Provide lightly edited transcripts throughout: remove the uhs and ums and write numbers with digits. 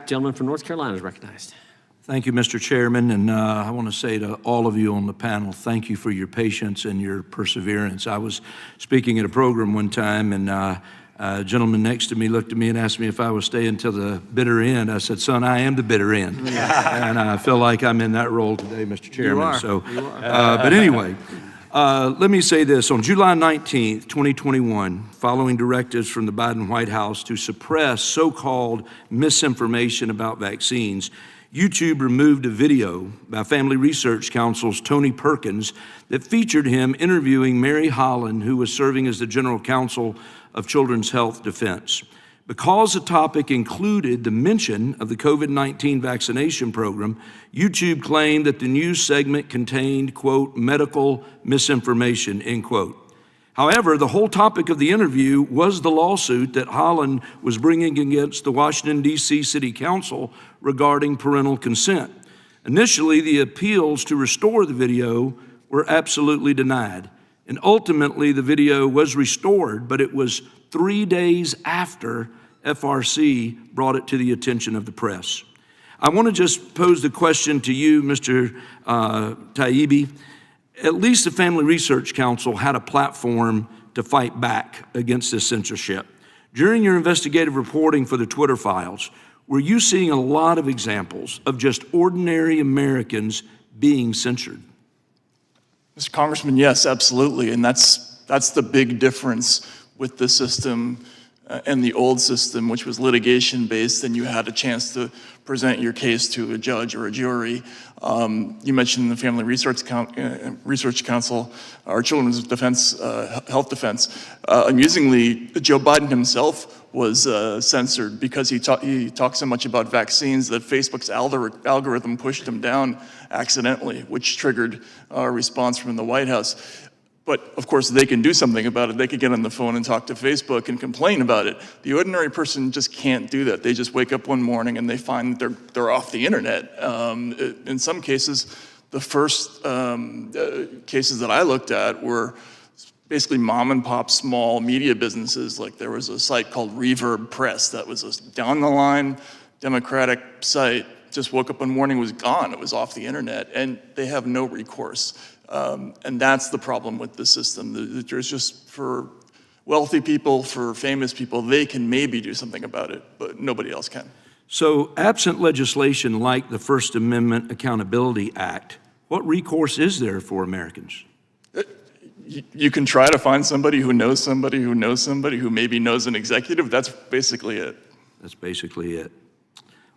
Gentleman from North Carolina is recognized. Thank you, Mr. Chairman, and I want to say to all of you on the panel, thank you for your patience and your perseverance. I was speaking at a program one time, and a gentleman next to me looked at me and asked me if I was staying till the bitter end. I said, son, I am the bitter end. And I feel like I'm in that role today, Mr. Chairman. You are. So, You are. but anyway, let me say this. On July 19th, 2021, following directives from the Biden White House to suppress so-called misinformation about vaccines, YouTube removed a video by Family Research Council's Tony Perkins that featured him interviewing Mary Holland, who was serving as the General Counsel of Children's Health Defense. Because the topic included the mention of the COVID-19 vaccination program, YouTube claimed that the news segment contained, quote, medical misinformation, end quote. However, the whole topic of the interview was the lawsuit that Holland was bringing against the Washington, D.C. City Council regarding parental consent. Initially, the appeals to restore the video were absolutely denied. And ultimately, the video was restored, but it was 3 days after FRC brought it to the attention of the press. I want to just pose the question to you, Mr. Taibbi. At least the Family Research Council had a platform to fight back against this censorship. During your investigative reporting for the Twitter files, were you seeing a lot of examples of just ordinary Americans being censored? Mr. Congressman, yes, absolutely, and that's the big difference with the system and the old system, which was litigation-based, and you had a chance to present your case to a judge or a jury. You mentioned the Family Research Council, or Children's Defense, Health Defense. Amusingly, Joe Biden himself was censored because he talked so much about vaccines that Facebook's algorithm pushed him down accidentally, which triggered a response from the White House. But of course, they can do something about it. They could get on the phone and talk to Facebook and complain about it. The ordinary person just can't do that. They just wake up one morning and they find that they're off the internet. In some cases, the first cases that I looked at were basically mom and pop small media businesses. Like there was a site called Reverb Press that was a down the line Democratic site. Just woke up one morning, was gone. It was off the internet, and they have no recourse. And that's the problem with the system. There's just, for wealthy people, for famous people, they can maybe do something about it, but nobody else can. So absent legislation like the First Amendment Accountability Act, what recourse is there for Americans? You can try to find somebody who knows somebody who knows somebody who maybe knows an executive. That's basically it. That's basically it.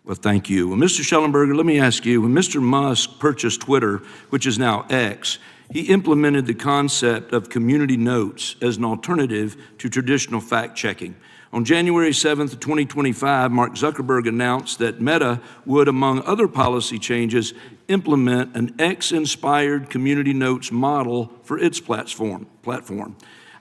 Well, thank you. Well, Mr. Schellenberger, let me ask you, when Mr. Musk purchased Twitter, which is now X, he implemented the concept of community notes as an alternative to traditional fact-checking. On January 7th, 2025, Mark Zuckerberg announced that Meta would, among other policy changes, implement an X-inspired community notes model for its platform.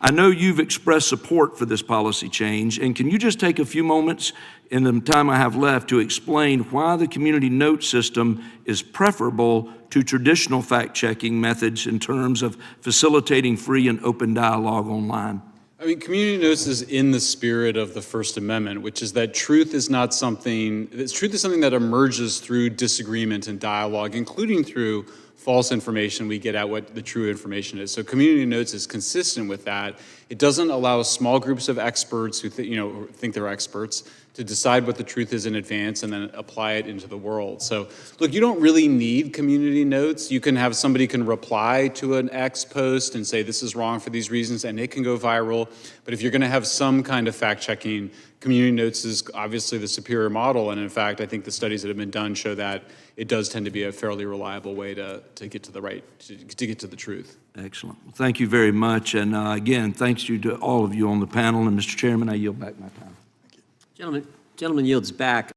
I know you've expressed support for this policy change, and can you just take a few moments in the time I have left to explain why the community note system is preferable to traditional fact-checking methods in terms of facilitating free and open dialogue online? I mean, community notes is in the spirit of the First Amendment, which is that truth is something that emerges through disagreement and dialogue, including through false information. We get at what the true information is. So community notes is consistent with that. It doesn't allow small groups of experts who think they're experts to decide what the truth is in advance and then apply it into the world. So look, you don't really need community notes. You can have somebody can reply to an X post and say this is wrong for these reasons, and it can go viral. But if you're going to have some kind of fact checking, community notes is obviously the superior model. And in fact, I think the studies that have been done show that it does tend to be a fairly reliable way to get to the truth. Excellent. Well, thank you very much. And again, thanks to all of you on the panel. And Mr. Chairman, I yield back my time. Gentleman yields back.